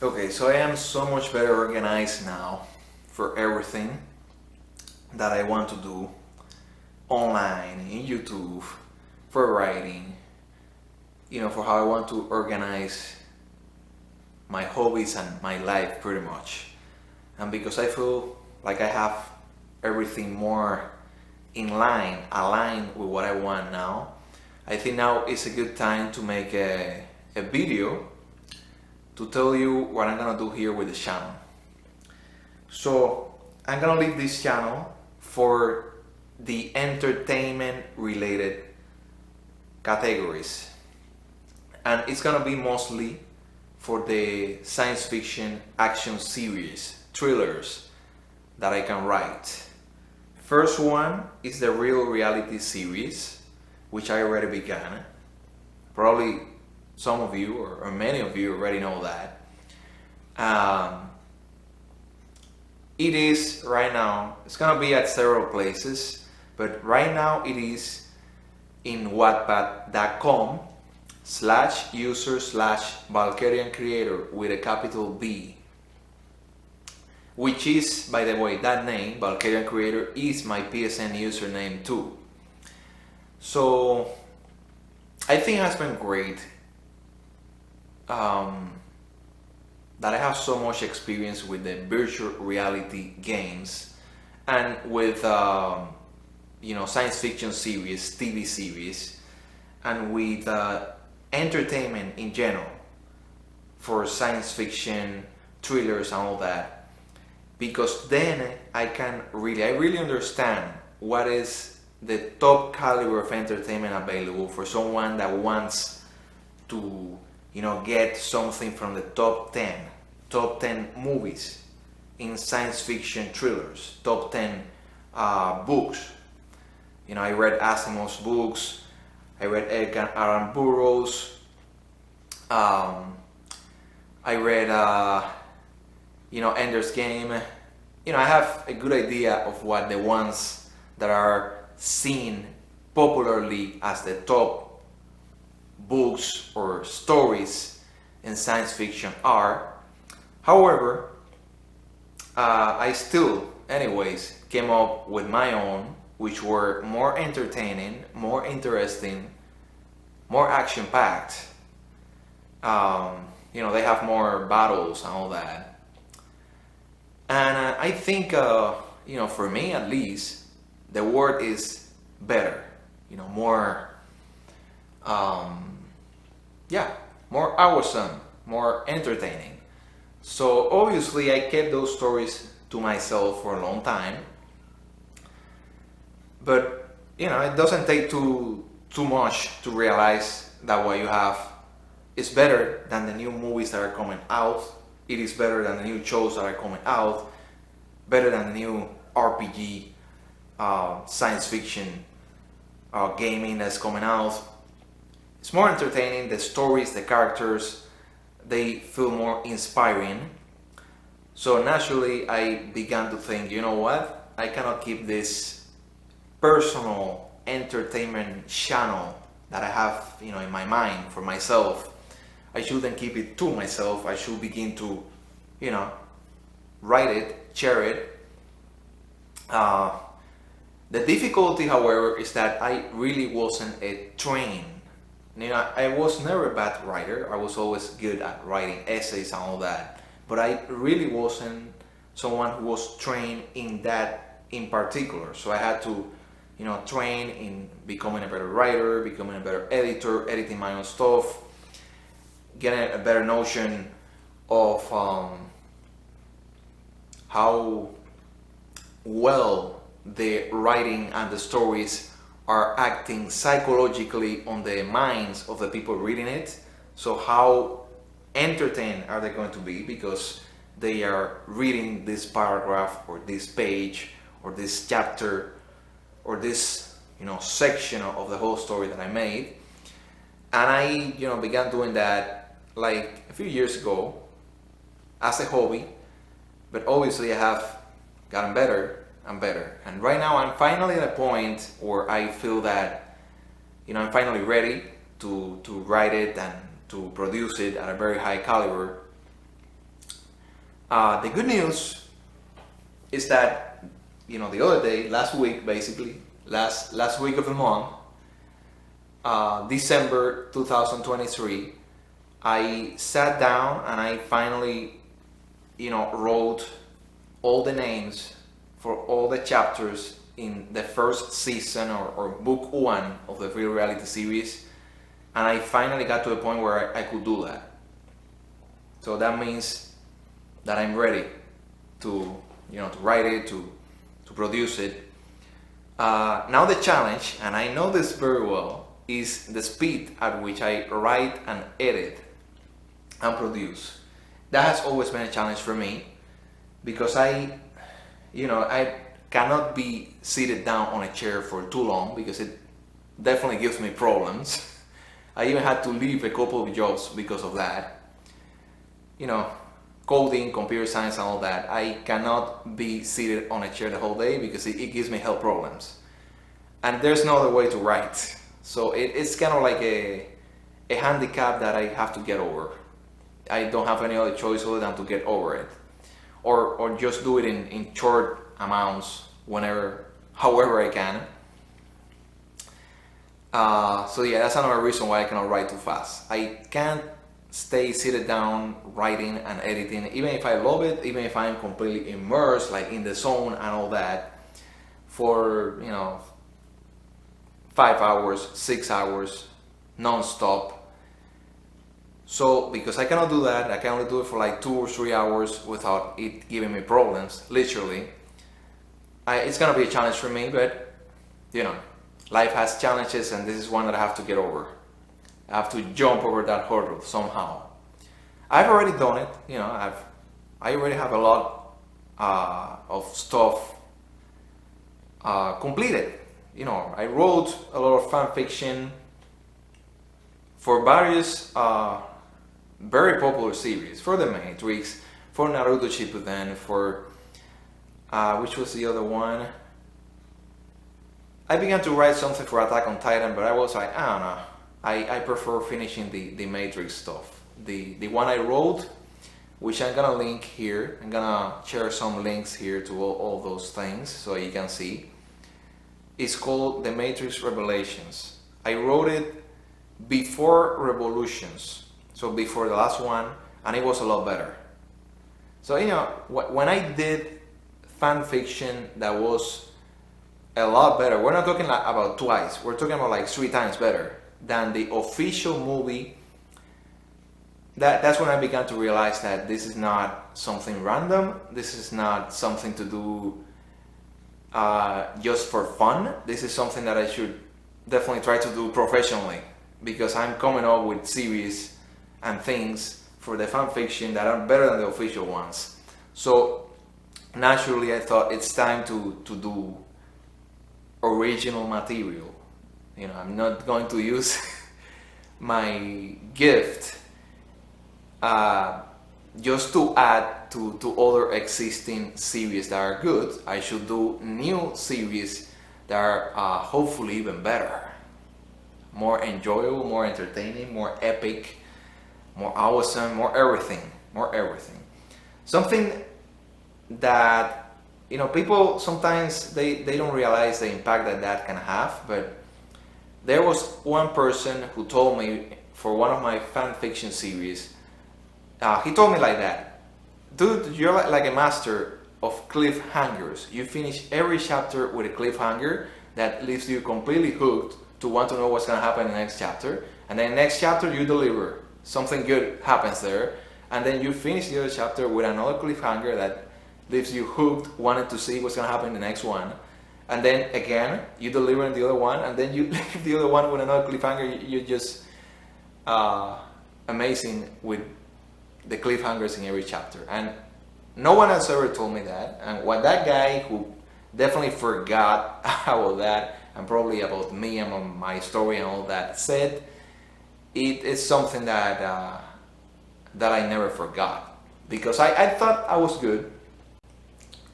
Okay, so I am so much better organized now for everything that I want to do online, in YouTube, for writing, for how I want to organize my hobbies and my life pretty much. And because I feel like I have everything more in line, aligned with what I want now, I think now is a good time to make a video to tell you what I'm gonna do here with the channel. So I'm gonna leave this channel for the entertainment related categories, and it's gonna be mostly for the science fiction action series, thrillers that I can write. First one is the real reality series, which I already began. Probably some of you or many of you already know that. It is right now, it's gonna be at several places, but right now it is in wattpad.com/user/Valkyrian creator with a capital B, which is, by the way, that name, Valkyrian creator, is my PSN username too. So I think it has been great that I have so much experience with the virtual reality games and with science fiction series, TV series, and with entertainment in general for science fiction, thrillers, and all that. Because then I really understand what is the top caliber of entertainment available for someone that wants to get something from the top 10 movies in science fiction thrillers, top 10 books. I read Asimov's books, I read Edgar Allan Burroughs, I read Ender's Game. I have a good idea of what the ones that are seen popularly as the top books or stories in science fiction are. However, I still, anyways, came up with my own, which were more entertaining, more interesting, more action-packed. They have more battles and all that. And I think, for me at least, the word is better. More, more awesome, more entertaining. So obviously I kept those stories to myself for a long time. But, it doesn't take too much to realize that what you have is better than the new movies that are coming out. It is better than the new shows that are coming out, better than the new RPG, science fiction, gaming that's coming out. It's more entertaining, the stories, the characters, they feel more inspiring. So naturally I began to think, you know what, I cannot keep this personal entertainment channel that I have in my mind for myself. I shouldn't keep it to myself. I should begin to write it, share it. The difficulty, however, is that I really wasn't a trained. I was never a bad writer. I was always good at writing essays and all that. But I really wasn't someone who was trained in that in particular. So I had to, train in becoming a better writer, becoming a better editor, editing my own stuff, getting a better notion of how well the writing and the stories are acting psychologically on the minds of the people reading it. So how entertained are they going to be because they are reading this paragraph or this page or this chapter or this section of the whole story that I made. And I began doing that like a few years ago as a hobby, but obviously I have gotten better and better. And right now I'm finally at a point where I feel that I'm finally ready to write it and to produce it at a very high caliber. The good news is that, the other day, last week basically, last week of the month, December 2023, I sat down and I finally, wrote all the names for all the chapters in the first season or book one of the Real Reality series, and I finally got to the point where I could do that. So that means that I'm ready to, to write it, to produce it. Now the challenge, and I know this very well, is the speed at which I write and edit and produce. That has always been a challenge for me because I cannot be seated down on a chair for too long because it definitely gives me problems. I even had to leave a couple of jobs because of that. Coding, computer science and all that. I cannot be seated on a chair the whole day because it gives me health problems. And there's no other way to write. So it's kind of like a handicap that I have to get over. I don't have any other choice other than to get over it. Or just do it in short amounts however I can. So yeah, that's another reason why I cannot write too fast. I can't stay seated down writing and editing, even if I love it, even if I'm completely immersed, like in the zone and all that, for 5 hours, 6 hours, non-stop. So because I cannot do that, I can only do it for like 2 or 3 hours without it giving me problems, literally. It's gonna be a challenge for me, but life has challenges and this is one that I have to get over. I have to jump over that hurdle somehow. I've already done it, I already have a lot of stuff completed. I wrote a lot of fan fiction for various very popular series, for The Matrix, for Naruto Shippuden, for which was the other one? I began to write something for Attack on Titan, but I was like, I don't know. I prefer finishing the Matrix stuff. The one I wrote, which I'm gonna link here. I'm gonna share some links here to all those things so you can see. It's called The Matrix Revelations. I wrote it before Revolutions, so before the last one, and it was a lot better. So when I did fan fiction that was a lot better, we're not talking like about twice, we're talking about like 3 times better than the official movie. That's when I began to realize that this is not something random, this is not something to do just for fun. This is something that I should definitely try to do professionally, because I'm coming up with series and things for the fan fiction that are better than the official ones. So naturally I thought it's time to do original material. I'm not going to use my gift just to add to other existing series that are good. I should do new series that are hopefully even better, more enjoyable, more entertaining, more epic, more awesome, more everything. Something that people sometimes they don't realize the impact that can have. But there was one person who told me for one of my fan fiction series, he told me like that, dude, you're like a master of cliffhangers. You finish every chapter with a cliffhanger that leaves you completely hooked to want to know what's going to happen in the next chapter, and then next chapter you deliver, something good happens there, and then you finish the other chapter with another cliffhanger that leaves you hooked, wanting to see what's going to happen in the next one, and then again you deliver in the other one, and then you leave the other one with another cliffhanger. You're just amazing with the cliffhangers in every chapter. And no one else ever told me that. And what that guy, who definitely forgot about that, and probably about me and my story and all that, said, it is something that I never forgot, because I thought I was good.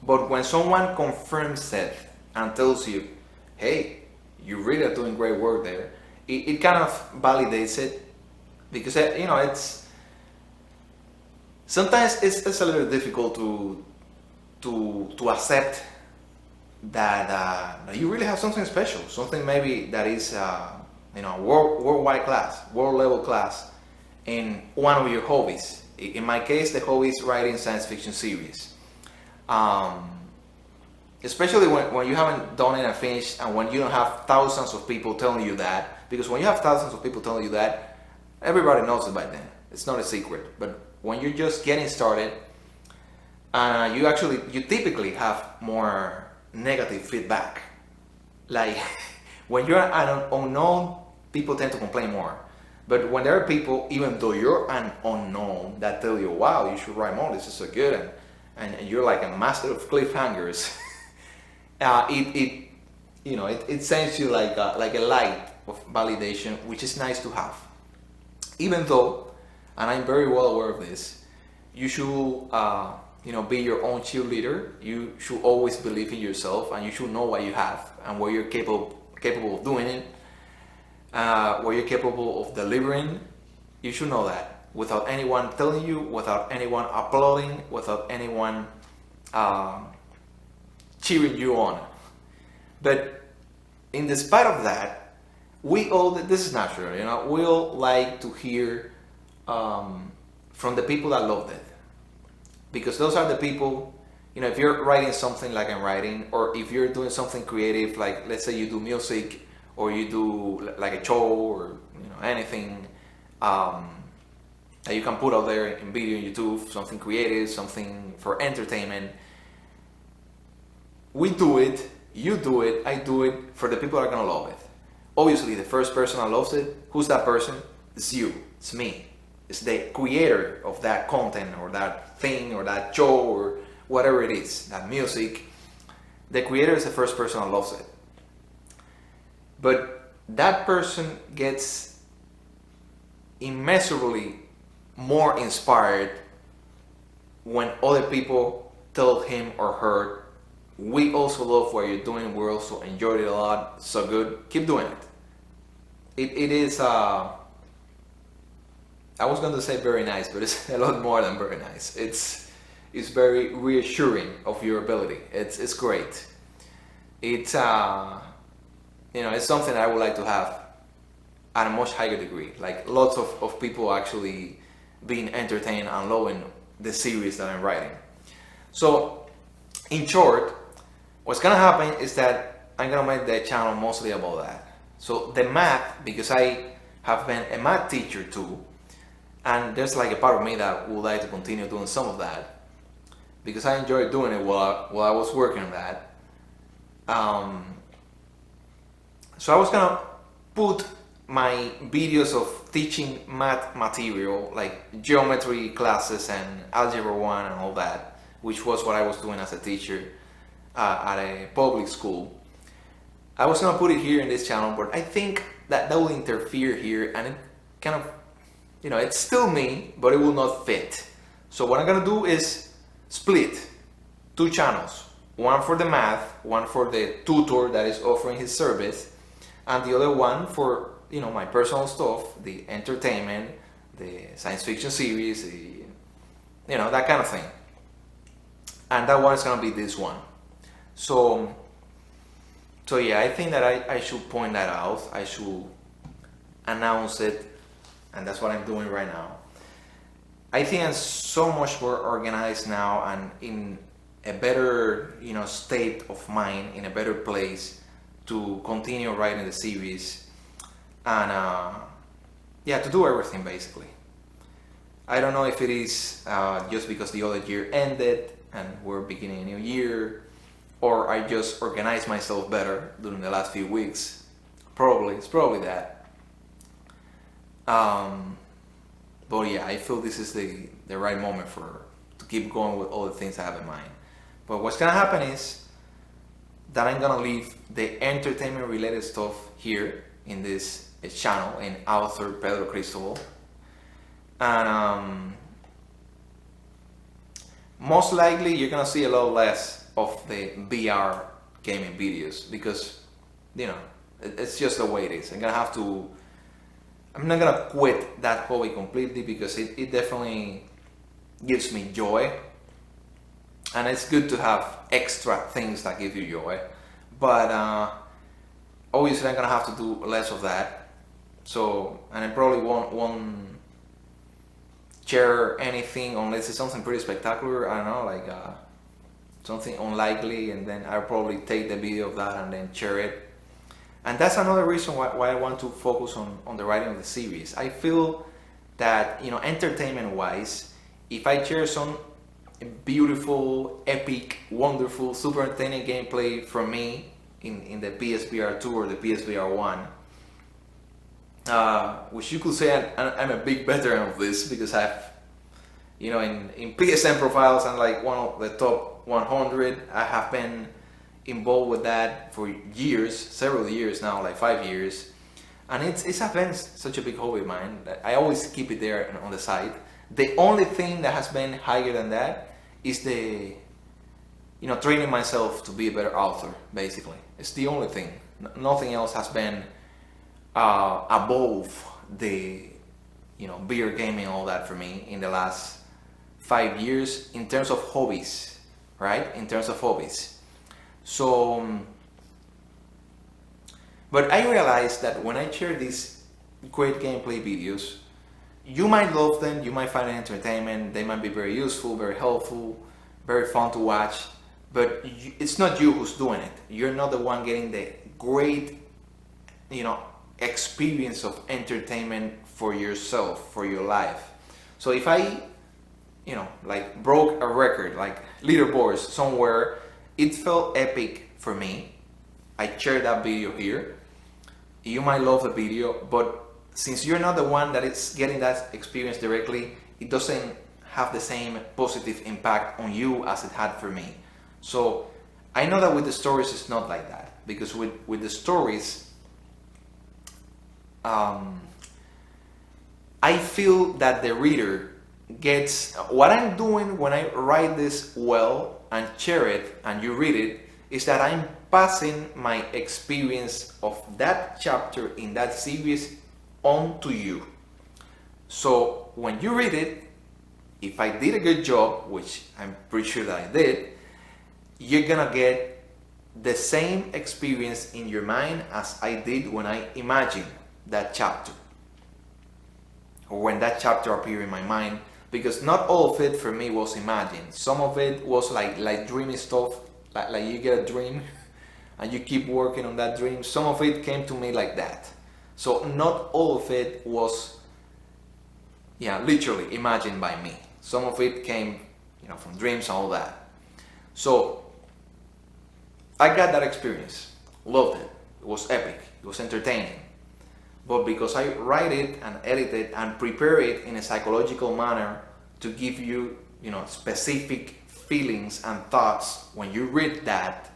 But when someone confirms it and tells you, hey, you really are doing great work there, it kind of validates it, because it's sometimes it's a little difficult to accept that that you really have something special, something maybe that is worldwide class, world level class in one of your hobbies. In my case, the hobby is writing science fiction series. Um, Especially when you haven't done it and finished, and when you don't have thousands of people telling you that, because when you have thousands of people telling you that, everybody knows it by then. It's not a secret. But when you're just getting started, you typically have more negative feedback. Like when you're an unknown, people tend to complain more. But when there are people, even though you're an unknown, that tell you, "Wow, you should write more. This is so good," and you're like a master of cliffhangers. It sends you like a light of validation, which is nice to have. Even though, and I'm very well aware of this, you should be your own cheerleader. You should always believe in yourself, and you should know what you have and what you're capable of doing it, what you're capable of delivering. You should know that without anyone telling you, without anyone applauding, without anyone cheering you on. But in despite of that, this is natural, we all like to hear from the people that loved it. Because those are the people, if you're writing something like I'm writing, or if you're doing something creative, like let's say you do music, or you do like a show, or anything that you can put out there in video on YouTube, something creative, something for entertainment. We do it, you do it, I do it for the people that are gonna love it. Obviously, the first person that loves it, who's that person? It's you, it's me. It's the creator of that content, or that thing, or that show, or whatever it is, that music. The creator is the first person that loves it. But that person gets immeasurably more inspired when other people tell him or her, "We also love what you're doing, we also enjoyed it a lot, so good, keep doing it." It is, I was going to say very nice, but it's a lot more than very nice. It's very reassuring of your ability. It's great. It's it's something that I would like to have at a much higher degree. Like lots of people actually being entertained and loving the series that I'm writing. So, in short, what's gonna happen is that I'm gonna make the channel mostly about that. So the math, because I have been a math teacher too, and there's like a part of me that would like to continue doing some of that, because I enjoyed doing it while I was working on that. So I was gonna put my videos of teaching math material, like geometry classes and algebra 1 and all that, which was what I was doing as a teacher at a public school. I was gonna put it here in this channel, but I think that will interfere here, and it kind of, it's still me, but it will not fit. So what I'm gonna do is split 2 channels, one for the math, one for the tutor that is offering his service, and the other one for my personal stuff, the entertainment, the science fiction series, that kind of thing. And that one is gonna be this one. So yeah, I think that I should point that out. I should announce it, and that's what I'm doing right now. I think I'm so much more organized now, and in a better state of mind, in a better place to continue writing the series, and to do everything basically. I don't know if it is just because the other year ended and we're beginning a new year, or I just organized myself better during the last few weeks. It's probably that. But yeah, I feel this is the right moment to keep going with all the things I have in mind. But what's gonna happen is that I'm gonna leave the entertainment related stuff here in this channel, in author Pedro Cristobal, and most likely you're gonna see a lot less of the VR gaming videos, because it's just the way it is. I'm not gonna quit that hobby completely, because it definitely gives me joy, and it's good to have extra things that give you joy, but obviously I'm gonna have to do less of that. So, and I probably won't share anything unless it's something pretty spectacular. I don't know, like something unlikely, and then I'll probably take the video of that and then share it. And that's another reason why I want to focus on the writing of the series. I feel that, entertainment wise, if I share some beautiful, epic, wonderful, super entertaining gameplay from me in the PSVR 2 or the PSVR 1, which you could say I'm a big veteran of this, because I've, in PSN profiles, I'm like one of the top 100. I have been involved with that for years, several years now, like 5 years, and it's been such a big hobby of mine that I always keep it there on the side. The only thing that has been higher than that is the training myself to be a better author. Basically, it's the only thing. Nothing else has been above the beer gaming, all that for me in the last 5 years in terms of hobbies, right? In terms of hobbies. So, but I realized that when I share these great gameplay videos, you might love them, you might find it entertainment, they might be very useful, very helpful, very fun to watch, but it's not you who's doing it. You're not the one getting the great, experience of entertainment for yourself, for your life. So if I, like broke a record, like leaderboards somewhere, it felt epic for me. I shared that video here. You might love the video, but since you're not the one that is getting that experience directly, it doesn't have the same positive impact on you as it had for me. So I know that with the stories it's not like that, because with the stories, I feel that the reader gets what I'm doing when I write this well and share it and you read it, is that I'm passing my experience of that chapter in that series on to you. So when you read it, if I did a good job, which I'm pretty sure that I did, you're gonna get the same experience in your mind as I did when I imagined that chapter, or when that chapter appeared in my mind, because not all of it for me was imagined. Some of it was like dreamy stuff, like you get a dream and you keep working on that dream. Some of it came to me like that. So not all of it was literally imagined by me. Some of it came from dreams and all that. So I got that experience, loved it, it was epic, it was entertaining. But because I write it and edit it and prepare it in a psychological manner to give you, specific feelings and thoughts, when you read that,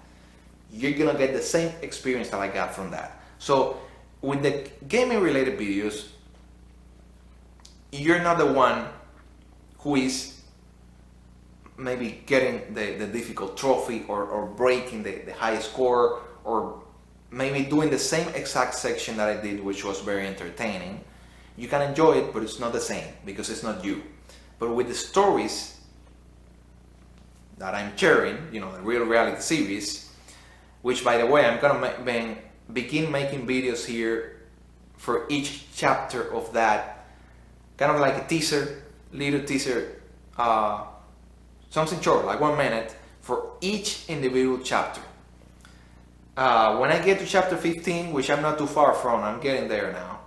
you're gonna get the same experience that I got from that. So with the gaming related videos, you're not the one who is maybe getting the difficult trophy or breaking the high score, or maybe doing the same exact section that I did, which was very entertaining. You can enjoy it, but it's not the same because it's not you. But with the stories that I'm sharing, the real reality series, which by the way, I'm gonna begin making videos here for each chapter of that, kind of like a teaser, little teaser, something short, like 1 minute for each individual chapter. When I get to chapter 15, which I'm not too far from, I'm getting there now,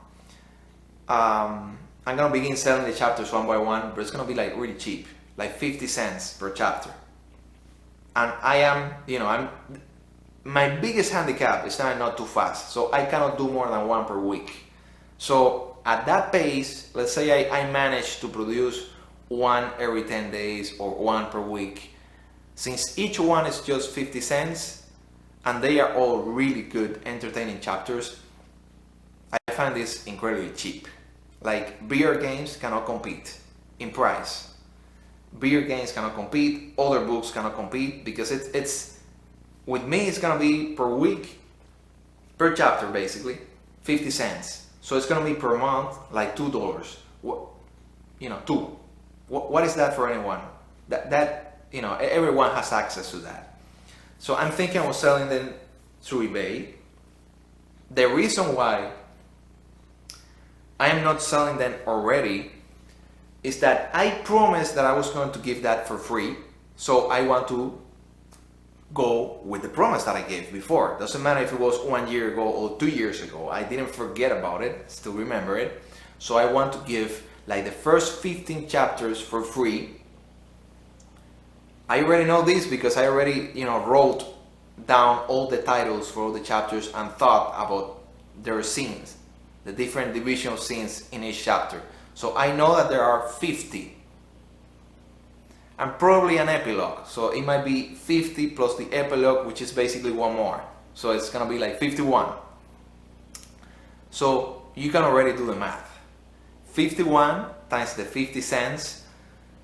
I'm gonna begin selling the chapters one by one, but it's gonna be like really cheap, like 50 cents per chapter. And my biggest handicap is that I'm not too fast, so I cannot do more than one per week. So at that pace, let's say I manage to produce one every 10 days or one per week. Since each one is just 50 cents, and they are all really good, entertaining chapters, I find this incredibly cheap. Like beer games cannot compete in price. Beer games cannot compete, other books cannot compete, because it's with me it's gonna be per week, per chapter basically, 50 cents. So it's gonna be per month like $2. Two. What is that for anyone? That everyone has access to that. So I'm thinking of selling them through eBay. The reason why I am not selling them already is that I promised that I was going to give that for free. So I want to go with the promise that I gave before. Doesn't matter if it was 1 year ago or 2 years ago. I didn't forget about it, still remember it. So I want to give like the first 15 chapters for free. I already know this because I already, wrote down all the titles for all the chapters and thought about their scenes, the different divisional scenes in each chapter. So I know that there are 50. And probably an epilogue. So it might be 50 plus the epilogue, which is basically one more. So it's gonna be like 51. So you can already do the math. 51 times the 50 cents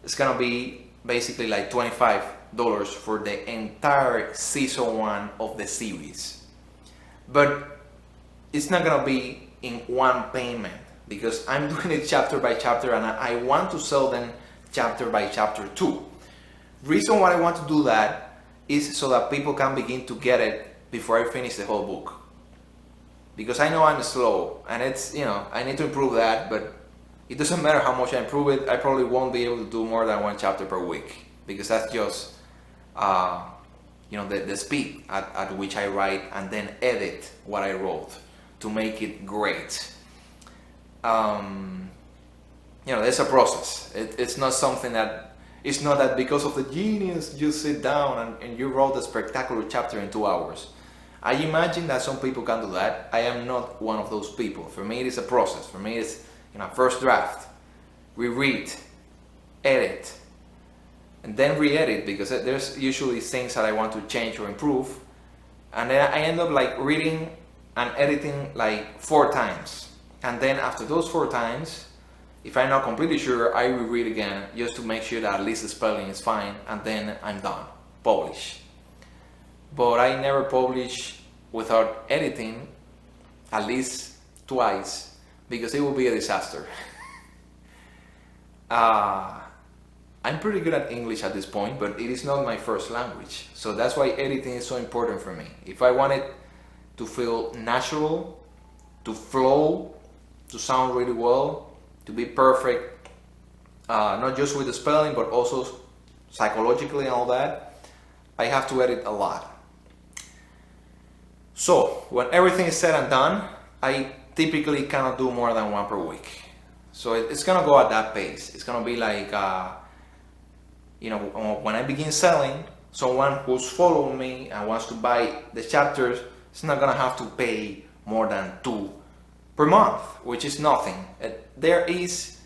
is gonna be basically like $25 for the entire season 1 of the series. But it's not gonna be in one payment because I'm doing it chapter by chapter and I want to sell them chapter by chapter too. Reason why I want to do that is so that people can begin to get it before I finish the whole book. Because I know I'm slow and it's, I need to improve that, but it doesn't matter how much I improve it, I probably won't be able to do more than 1 chapter per week. Because that's just, the speed at which I write and then edit what I wrote to make it great. There's a process. It's not something that, it's not that because of the genius you sit down and you wrote a spectacular chapter in 2 hours. I imagine that some people can do that. I am not one of those people. For me, it is a process. For me, it's first draft, reread, edit, and then re-edit because there's usually things that I want to change or improve, and then I end up like reading and editing like 4 times, and then after those 4 times, if I'm not completely sure, I will read again just to make sure that at least the spelling is fine, and then I'm done, publish. But I never publish without editing at least twice because it will be a disaster. I'm pretty good at English at this point, but it is not my first language. So that's why editing is so important for me. If I want it to feel natural, to flow, to sound really well, to be perfect, not just with the spelling, but also psychologically and all that, I have to edit a lot. So when everything is said and done, I typically cannot do more than 1 per week. So it's gonna go at that pace. It's gonna be like, when I begin selling, someone who's following me and wants to buy the chapters, it's not gonna have to pay more than 2 per month, which is nothing. There is,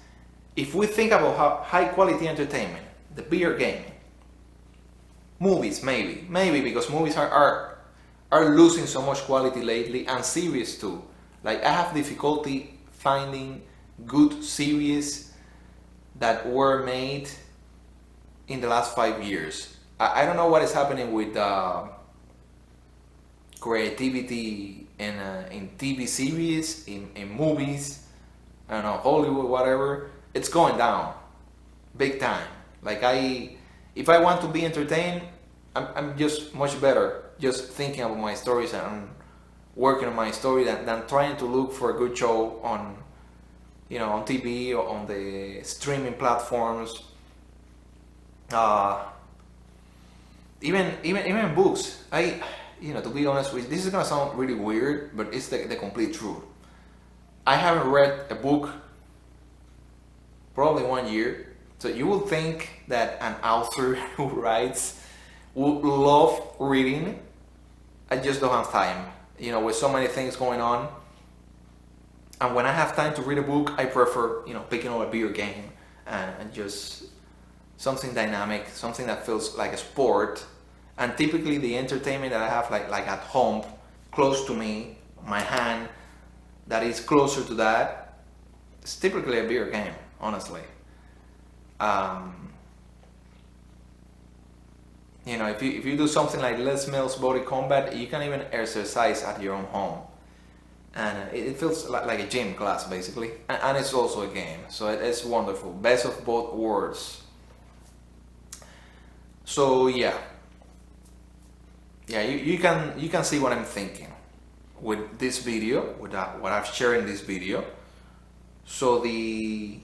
if we think about how high quality entertainment, the beer game, movies maybe because movies are losing so much quality lately, and series too. Like I have difficulty finding good series that were made in the last 5 years. I don't know what is happening with creativity in TV series, in movies, I don't know, Hollywood, whatever. It's going down big time. Like if I want to be entertained, I'm just much better just thinking about my stories and working on my story than trying to look for a good show on on TV or on the streaming platforms. Even books. To be honest with you, this is gonna sound really weird, but it's the complete truth. I haven't read a book probably 1 year. So you would think that an author who writes would love reading. I just don't have time, with so many things going on. And when I have time to read a book, I prefer, picking up a beer game and just something dynamic, something that feels like a sport. And typically the entertainment that I have like at home, close to me, my hand, that is closer to that, it's typically a beer game, honestly. If you do something like Les Mills Body Combat, you can even exercise at your own home. and it feels like a gym class basically, and it's also a game, so it's wonderful, best of both worlds. So yeah, you can see what I'm thinking with this video, with what I've shared in this video. So the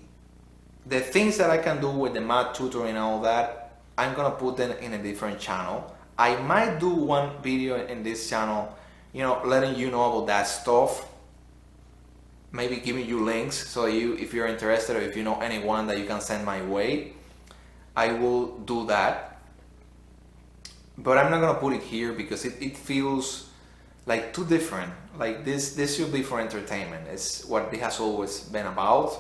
things that I can do with the math tutoring and all that, I'm gonna put them in a different channel. I might do one video in this channel, letting you know about that stuff, maybe giving you links, so if you're interested, or if you know anyone that you can send my way, I will do that. But I'm not gonna put it here because it feels like too different. Like this should be for entertainment. It's what it has always been about.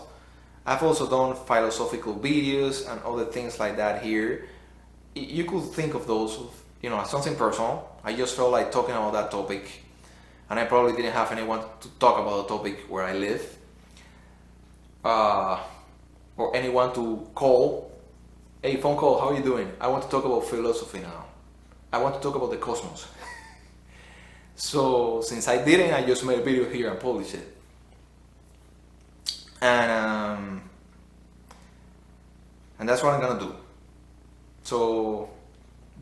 I've also done philosophical videos and other things like that here. You could think of those, as something personal. I just felt like talking about that topic, and I probably didn't have anyone to talk about the topic where I live, or anyone to call. Hey, phone call, how are you doing? I want to talk about philosophy now. I want to talk about the cosmos. So since I didn't, I just made a video here and published it. And that's what I'm gonna do. So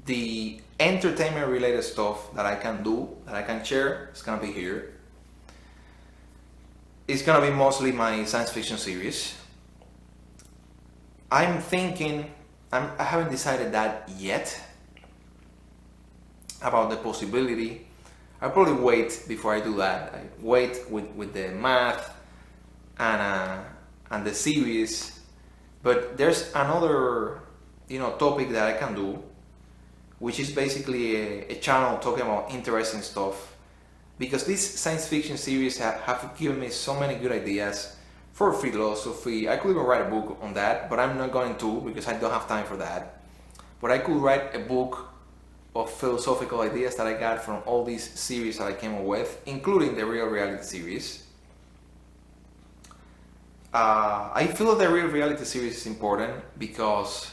the entertainment related stuff that I can do, that I can share, is gonna be here. It's gonna be mostly my science fiction series. I'm thinking, I haven't decided that yet, about the possibility. I'll probably wait before I do that. I wait with the math and the series. But there's another topic that I can do, which is basically a channel talking about interesting stuff, because these science fiction series have given me so many good ideas for philosophy. I could even write a book on that, but I'm not going to, because I don't have time for that. But I could write a book of philosophical ideas that I got from all these series that I came up with, including the Real Reality series. I feel the Real Reality series is important because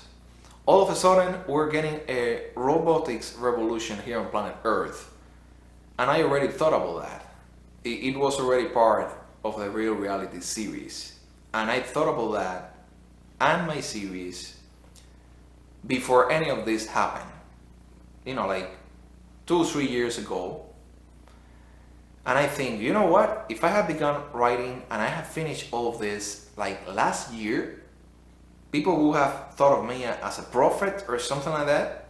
all of a sudden we're getting a robotics revolution here on planet Earth, and I already thought about that. It was already part of the Real Reality series, and I thought about that and my series before any of this happened. Like 2-3 years ago. And I think, you know what? If I had begun writing and I had finished all of this like last year, people would have thought of me as a prophet or something like that.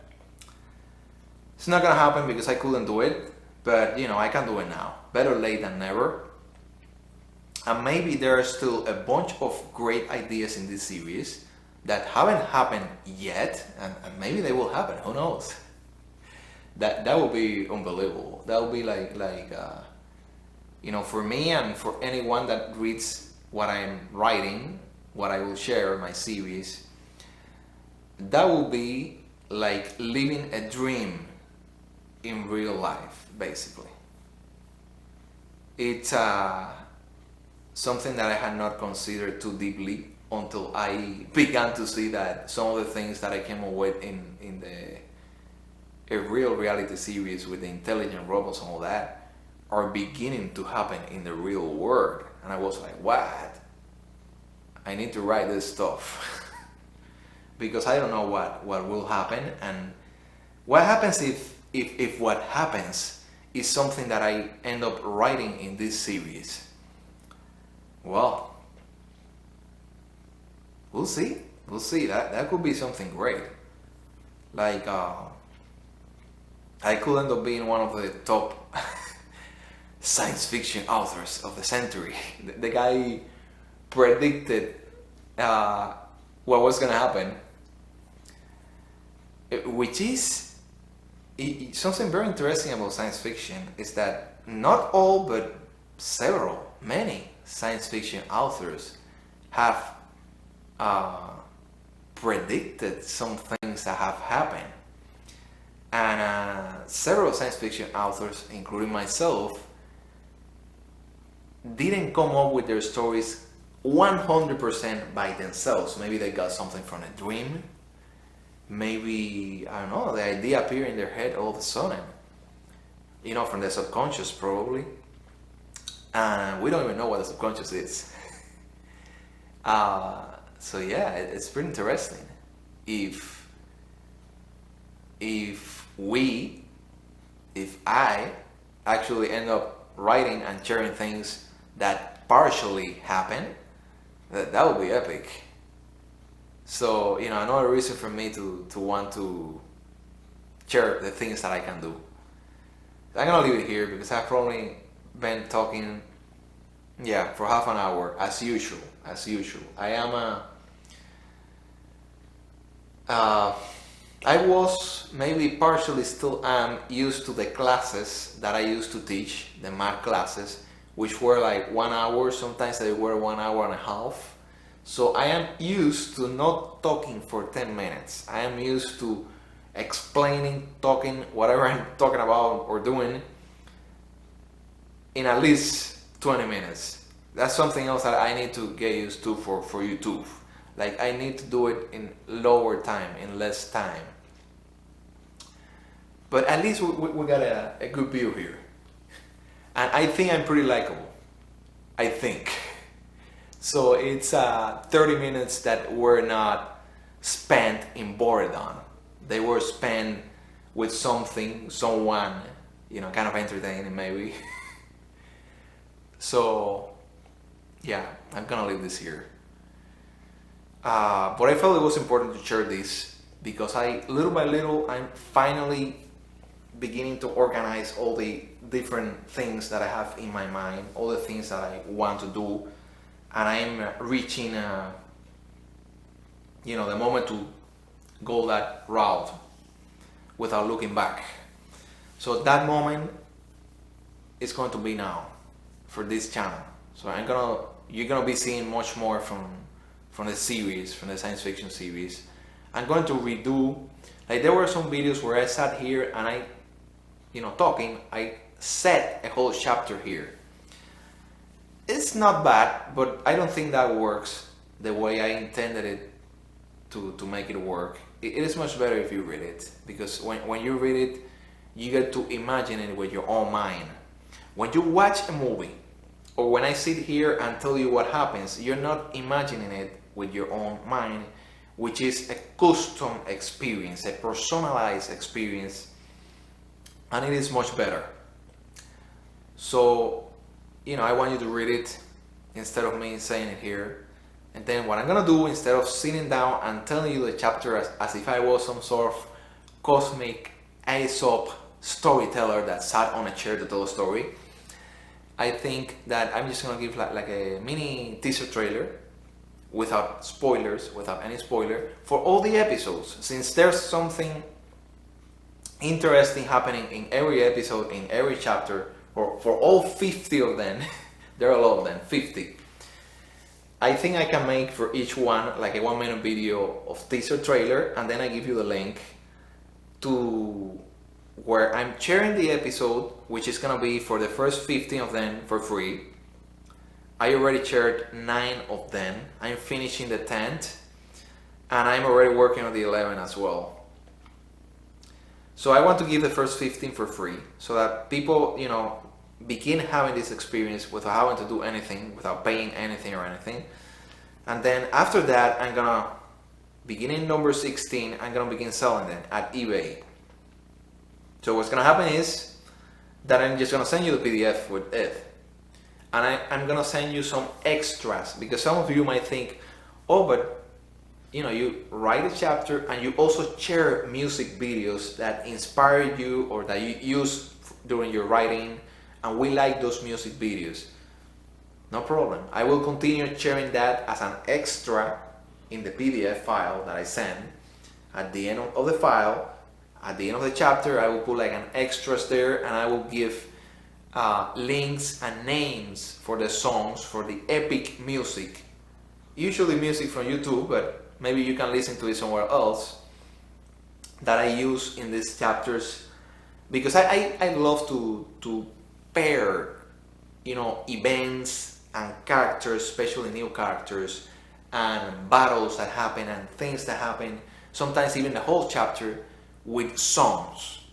It's not gonna happen because I couldn't do it, but I can do it now. Better late than never. And maybe there are still a bunch of great ideas in this series that haven't happened yet, and maybe they will happen, who knows? That would be unbelievable. That would be like for me and for anyone that reads what I'm writing, what I will share in my series, that will be like living a dream in real life, basically. It's something that I had not considered too deeply until I began to see that some of the things that I came up with in a Real Reality series with the intelligent robots and all that are beginning to happen in the real world. And I was like, what? I need to write this stuff. Because I don't know what will happen, and what happens if what happens is something that I end up writing in this series. Well, we'll see. That could be something great. Like I could end up being one of the top science fiction authors of the century. The guy predicted what was gonna happen, which is something very interesting about science fiction, is that not all, but many science fiction authors have predicted some things that have happened. And several science fiction authors, including myself, didn't come up with their stories 100% by themselves. Maybe they got something from a dream. Maybe, I don't know, the idea appeared in their head all of a sudden. From the subconscious probably. and we don't even know what the subconscious is. So yeah, it's pretty interesting. If if we, if I actually end up writing and sharing things that partially happen, that would be epic. So another reason for me to want to share the things that I can do. I'm gonna leave it here because I've probably been talking, yeah, for half an hour as usual. As usual, uh, I was maybe partially still am used to the classes that I used to teach, the math classes, which were like 1 hour. Sometimes they were 1 hour and a half. So I am used to not talking for 10 minutes. I am used to explaining, talking, whatever I'm talking about or doing in at least 20 minutes. That's something else that I need to get used to for YouTube. Like I need to do it in lower time, in less time. But at least we got a good view here. And I think I'm pretty likable. I think. So it's 30 minutes that were not spent in boredom. They were spent with something, someone, kind of entertaining maybe. So, yeah, I'm gonna leave this here. But I felt it was important to share this because little by little, I'm finally beginning to organize all the different things that I have in my mind, all the things that I want to do, and I'm reaching, the moment to go that route without looking back. So that moment is going to be now for this channel. So you're gonna be seeing much more from the series, from the science fiction series. I'm going to redo, like there were some videos where I sat here and I, talking, I set a whole chapter here. It's not bad, but I don't think that works the way I intended it to make it work. It is much better if you read it, because when you read it, you get to imagine it with your own mind. When you watch a movie, or when I sit here and tell you what happens, you're not imagining it with your own mind, which is a custom experience, a personalized experience, and it is much better. So, I want you to read it instead of me saying it here. And then what I'm gonna do, instead of sitting down and telling you the chapter as if I was some sort of cosmic Aesop storyteller that sat on a chair to tell a story, I think that I'm just gonna give like a mini teaser trailer without spoilers, without any spoiler, for all the episodes, since there's something interesting happening in every episode, in every chapter, for all 50 of them. There are a lot of them, 50. I think I can make for each one like a 1 minute video of teaser trailer, and then I give you the link to where I'm sharing the episode, which is gonna be for the first 15 of them for free. I already shared 9 of them. I'm finishing the 10th, and I'm already working on the 11 as well. So I want to give the first 15 for free so that people, begin having this experience without having to do anything, without paying anything or anything. And then after that, I'm gonna, beginning number 16, I'm gonna begin selling them at eBay. So what's gonna happen is that I'm just gonna send you the PDF with it. And I'm gonna send you some extras, because some of you might think, oh, but you write a chapter and you also share music videos that inspire you or that you use during your writing, and we like those music videos. No problem. I will continue sharing that as an extra in the PDF file that I send. At the end of the file, at the end of the chapter, I will put like an extras there, and I will give links and names for the songs, for the epic music. Usually music from YouTube, but maybe you can listen to it somewhere else, that I use in these chapters, because I love to pair, events and characters, especially new characters, and battles that happen and things that happen, sometimes even the whole chapter, with songs,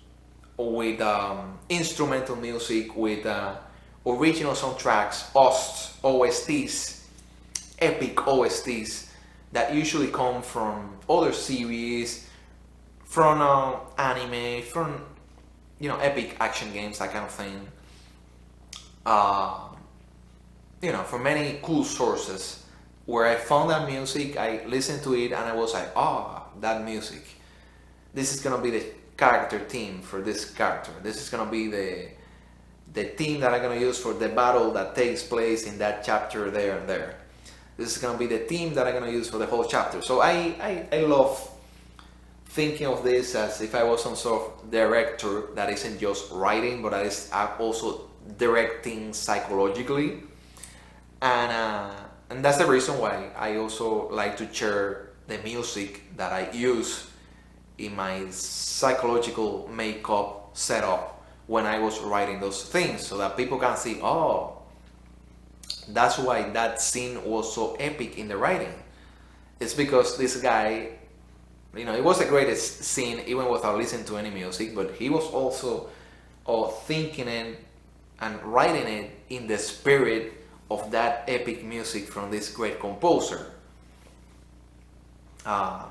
or with instrumental music, with original soundtracks, OSTs, epic OSTs that usually come from other series, from anime, from epic action games, that kind of thing. From many cool sources where I found that music, I listened to it, and I was like, oh, that music. This is gonna be the character theme for this character. This is gonna be the theme that I'm gonna use for the battle that takes place in that chapter there and there. This is gonna be the theme that I'm gonna use for the whole chapter. So I love thinking of this as if I was some sort of director that isn't just writing, but that is also directing psychologically. And that's the reason why I also like to share the music that I use in my psychological makeup setup when I was writing those things, so that people can see, oh, that's why that scene was so epic in the writing. It's because this guy, it was the greatest scene even without listening to any music, but he was also thinking it and writing it in the spirit of that epic music from this great composer. The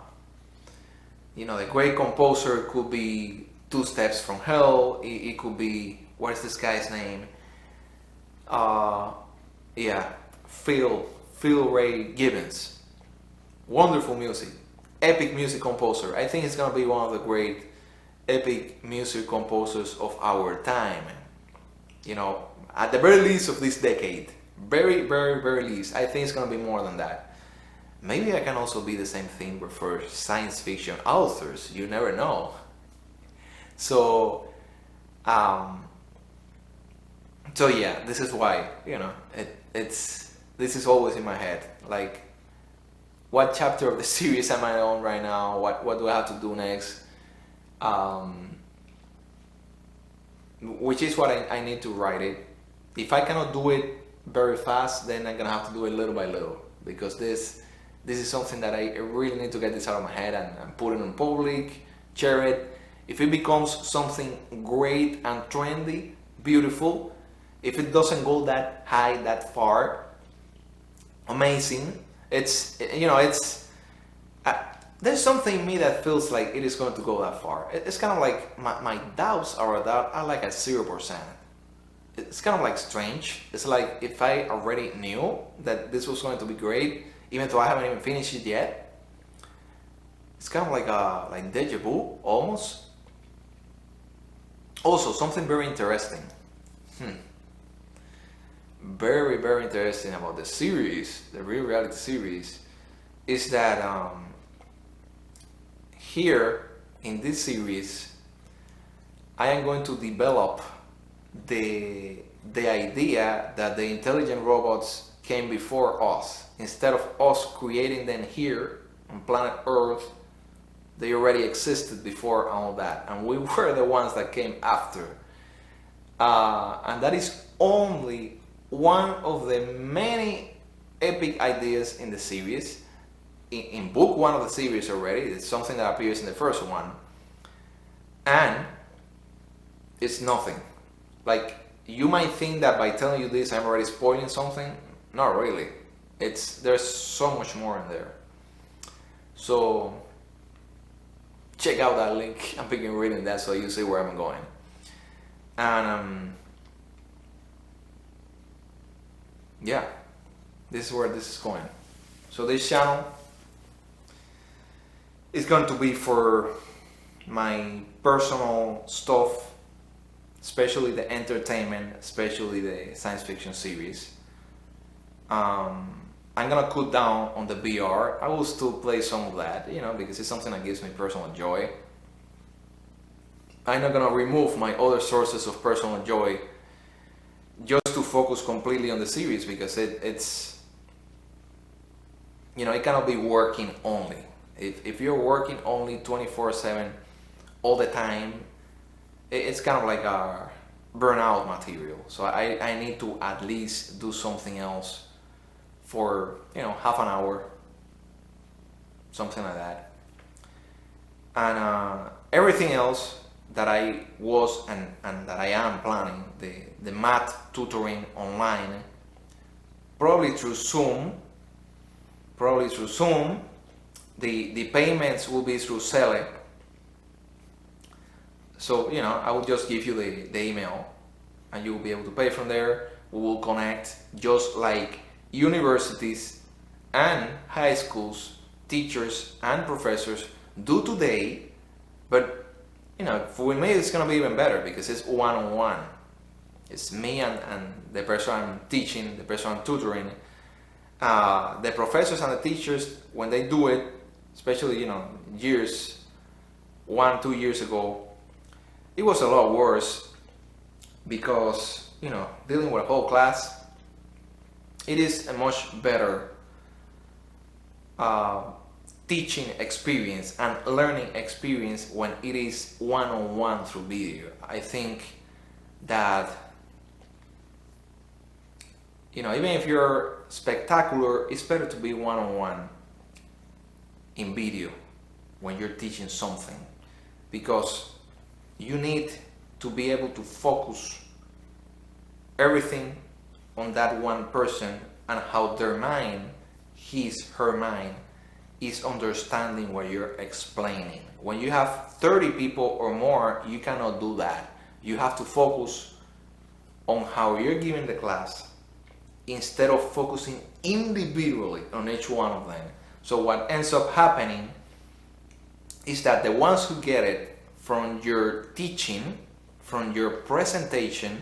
great composer could be Two Steps from Hell. It could be, what's this guy's name? Phil Ray Gibbons. Wonderful music, epic music composer. I think he's gonna be one of the great epic music composers of our time. At the very least of this decade. Very, very, very least. I think it's gonna be more than that. Maybe I can also be the same thing for science fiction authors. You never know. So yeah, this is why this is always in my head. Like, what chapter of the series am I on right now? What do I have to do next? Which is what I need to write it. If I cannot do it very fast, then I'm gonna have to do it little by little, because this is something that I really need to get this out of my head and put it in public, share it. If it becomes something great and trendy, beautiful, if it doesn't go that high, that far, amazing. There's something in me that feels like it is going to go that far. It's kind of like my doubts are like at 0%. It's kind of like strange. It's like if I already knew that this was going to be great, even though I haven't even finished it yet. It's kind of like deja vu, almost. Also, something very interesting. Very, very interesting about the series, the real reality series, is that here in this series, I am going to develop the idea that the intelligent robots came before us. Instead of us creating them here on planet Earth, they already existed before all that, and we were the ones that came after. And that is only one of the many epic ideas in the series. In book one of the series already, it's something that appears in the first one, and it's nothing. Like, you might think that by telling you this I'm already spoiling something. Not really. There's so much more in there. So check out that link. I'm picking reading that so you see where I'm going. And yeah, this is where this is going. So this channel is going to be for my personal stuff, especially the entertainment, especially the science fiction series. I'm gonna cut down on the VR. I will still play some of that, because it's something that gives me personal joy. I'm not gonna remove my other sources of personal joy just to focus completely on the series, because it's it cannot be working only. If you're working only 24/7 all the time, it's kind of like a burnout material. So I need to at least do something else for half an hour, something like that. And everything else that I was and that I am planning the math tutoring online, probably through Zoom. The payments will be through Sele. So, I will just give you the email and you will be able to pay from there. We will connect just like universities and high schools, teachers and professors do today. But, for me, it's going to be even better because it's one-on-one. It's me and the person I'm teaching, the person I'm tutoring. The professors and the teachers, when they do it, especially, 1-2 years ago, it was a lot worse because, dealing with a whole class, it is a much better teaching experience and learning experience when it is one-on-one through video. I think that, even if you're spectacular, it's better to be one-on-one in video when you're teaching something, because you need to be able to focus everything on that one person and how their mind, her mind, is understanding what you're explaining. When you have 30 people or more, you cannot do that. You have to focus on how you're giving the class instead of focusing individually on each one of them. So what ends up happening is that the ones who get it from your teaching, from your presentation,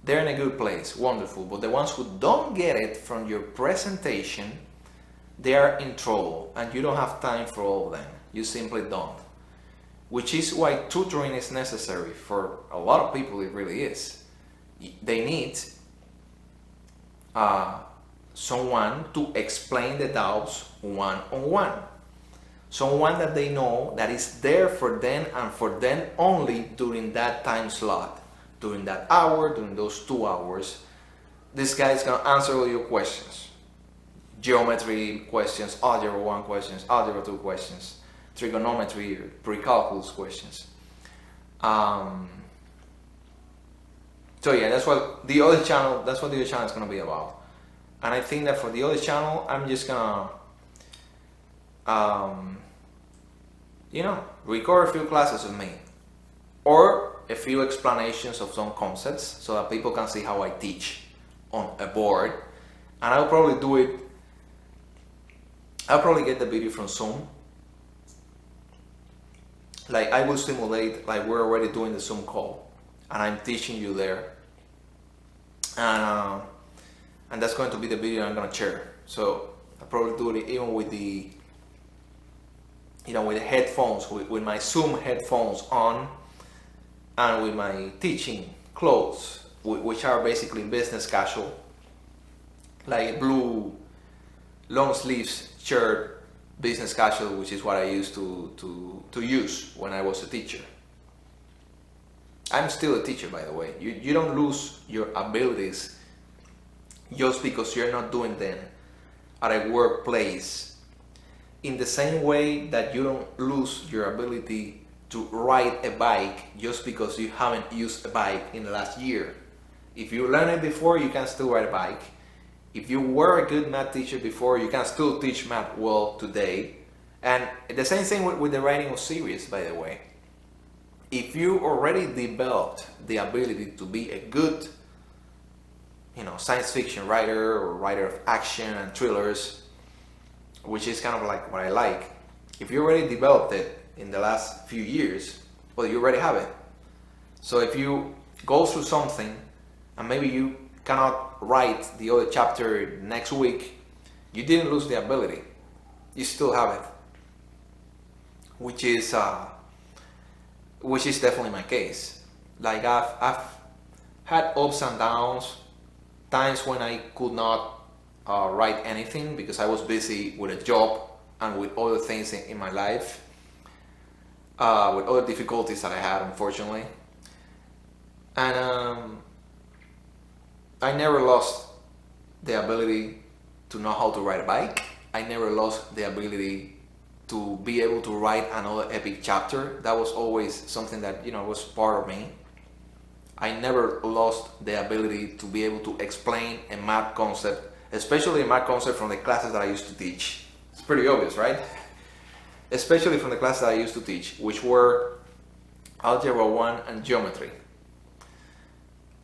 they're in a good place, wonderful. But the ones who don't get it from your presentation, they are in trouble, and you don't have time for all of them. You simply don't. Which is why tutoring is necessary for a lot of people. It really is. They need someone to explain the doubts one-on-one. Someone that they know that is there for them and for them only during that time slot, during that hour, during those 2 hours. This guy is going to answer all your questions. Geometry questions, algebra 1 questions, algebra 2 questions, trigonometry, pre-calculus questions. So yeah, that's what the other channel is going to be about. And I think that for the other channel, I'm just going to record a few classes with me, or a few explanations of some concepts so that people can see how I teach on a board. And I'll probably get the video from Zoom. Like, I will simulate like we're already doing the Zoom call and I'm teaching you there, and that's going to be the video I'm going to share. So I'll probably do it even with the with the headphones, with my Zoom headphones on, and with my teaching clothes, which are basically business casual, like blue long sleeves shirt, business casual, which is what I used to use when I was a teacher. I'm still a teacher, by the way. You don't lose your abilities just because you're not doing them at a workplace. In the same way that you don't lose your ability to ride a bike just because you haven't used a bike in the last year. If you learned it before, you can still ride a bike. If you were a good math teacher before, you can still teach math well today. And the same thing with the writing of series, by the way. If you already developed the ability to be a good, science fiction writer or writer of action and thrillers, which is kind of like what I like. If you already developed it in the last few years, well, you already have it. So if you go through something and maybe you cannot write the other chapter next week, you didn't lose the ability. You still have it. Which is definitely my case. Like I've had ups and downs, times when I could not write anything because I was busy with a job and with other things in my life, with other difficulties that I had, unfortunately. And I never lost the ability to know how to ride a bike. I never lost the ability to be able to write another epic chapter. That was always something that, was part of me. I never lost the ability to be able to explain a math concept, especially a math concept from the classes that I used to teach. It's pretty obvious, right? Especially from the classes that I used to teach, which were Algebra 1 and Geometry.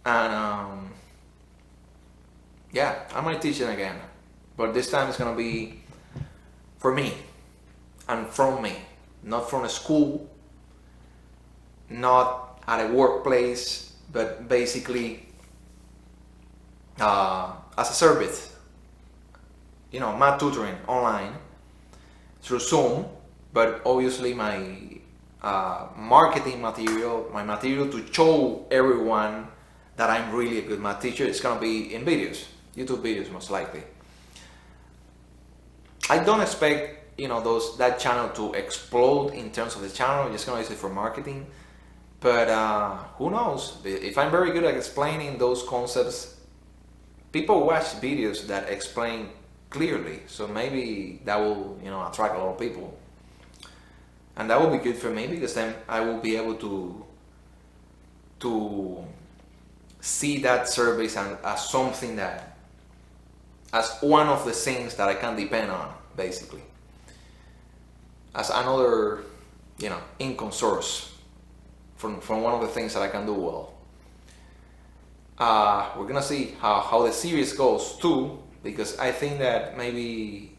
And yeah, I might teach it again, but this time it's gonna be for me and from me, not from a school, not at a workplace, but basically as a service. Math tutoring online through Zoom, but obviously my marketing material, my material to show everyone that I'm really a good math teacher, is gonna be in videos, YouTube videos most likely. I don't expect that channel to explode in terms of the channel. I'm just gonna use it for marketing. But who knows? If I'm very good at explaining those concepts, people watch videos that explain clearly. So maybe that will attract a lot of people, and that will be good for me, because then I will be able to see that service as something as one of the things that I can depend on, basically, as another income source from one of the things that I can do well. We're gonna see how the series goes too, because I think that maybe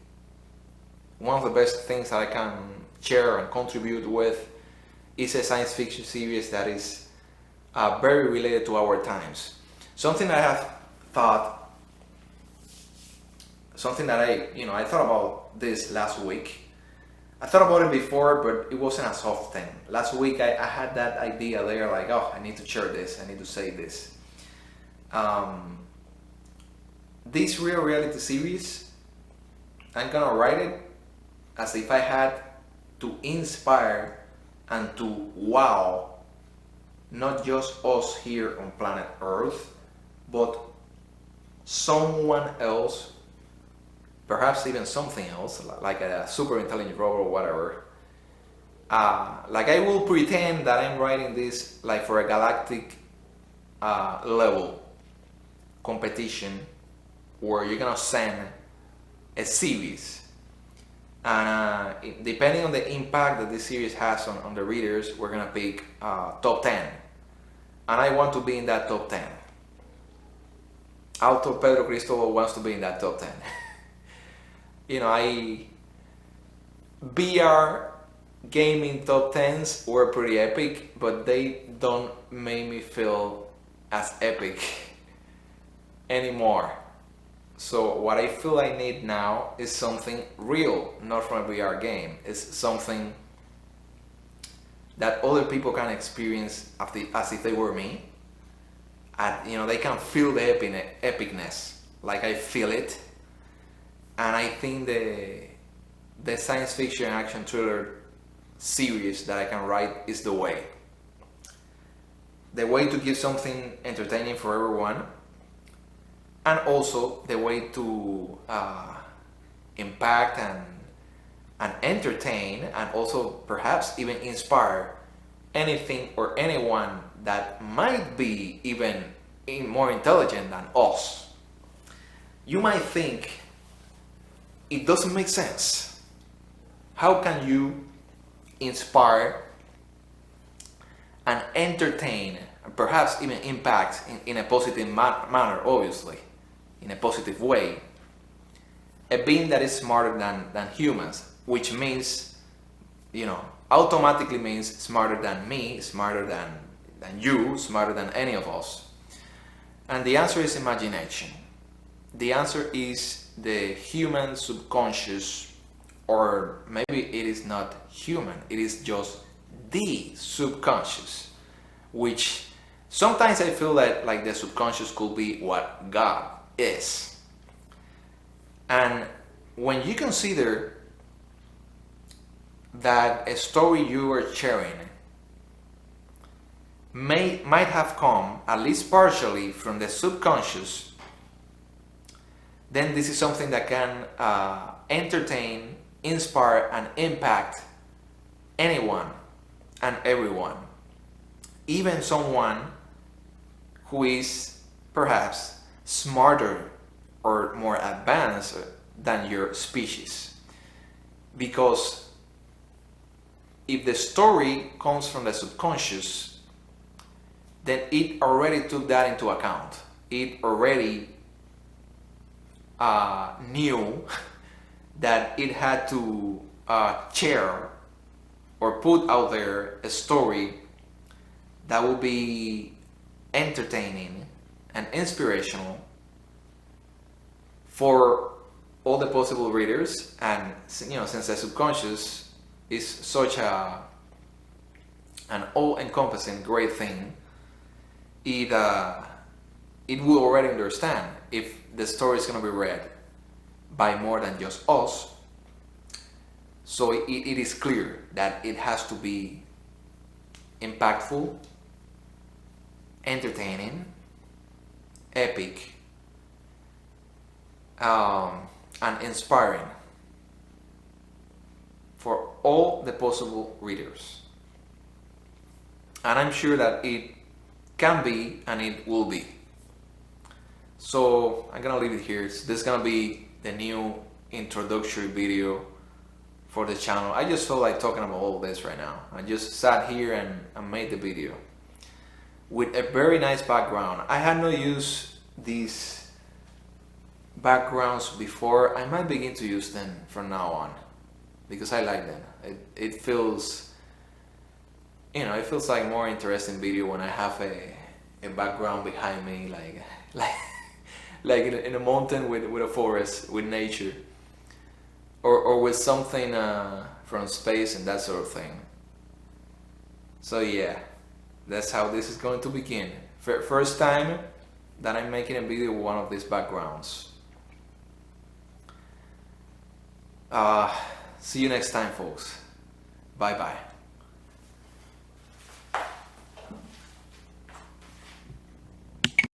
one of the best things that I can share and contribute with is a science fiction series that is very related to our times. Something that I have thought, something that I thought about this last week. I thought about it before, but it wasn't a soft thing. Last week I had that idea there, like, oh, I need to share this, I need to say this. This real reality series, I'm gonna write it as if I had to inspire and to wow not just us here on planet Earth, but someone else, perhaps even something else, like a super intelligent robot or whatever. Like I will pretend that I'm writing this like for a galactic level competition, where you're gonna send a series, and depending on the impact that this series has on the readers, we're gonna pick top 10, and I want to be in that top 10. Author Pedro Cristobal wants to be in that top 10. VR gaming top 10s were pretty epic, but they don't make me feel as epic anymore. So what I feel I need now is something real, not from a VR game. It's something that other people can experience as if they were me. And they can feel the epicness like I feel it. And I think the science fiction action thriller series that I can write is the way. The way to give something entertaining for everyone, and also the way to impact and entertain, and also perhaps even inspire anything or anyone that might be even more intelligent than us. You might think it doesn't make sense. How can you inspire and entertain, and perhaps even impact in a positive manner, obviously, in a positive way, a being that is smarter than humans, which means, automatically means smarter than me, smarter than you, smarter than any of us? And the answer is imagination. The answer is the human subconscious, or maybe it is not human, it is just the subconscious, which sometimes I feel that like the subconscious could be what God is. And when you consider that a story you are sharing might have come, at least partially, from the subconscious, then this is something that can entertain inspire and impact anyone and everyone, even someone who is perhaps smarter or more advanced than your species. Because if the story comes from the subconscious, then it already took that into account. It already knew that it had to share or put out there a story that will be entertaining and inspirational for all the possible readers. And since the subconscious is such an all-encompassing great thing, it will already understand if the story is going to be read by more than just us. So it is clear that it has to be impactful, entertaining, epic, and inspiring for all the possible readers. And I'm sure that it can be and it will be. So I'm gonna leave it here. This is gonna be the new introductory video for the channel. I just felt like talking about all this right now. I just sat here and made the video with a very nice background. I had not used these backgrounds before. I might begin to use them from now on because I like them. It feels, it feels like more interesting video when I have a background behind me, like in a mountain with a forest, with nature, or with something from space and that sort of thing. So yeah, that's how this is going to begin. First time that I'm making a video with one of these backgrounds. See you next time, folks. Bye bye.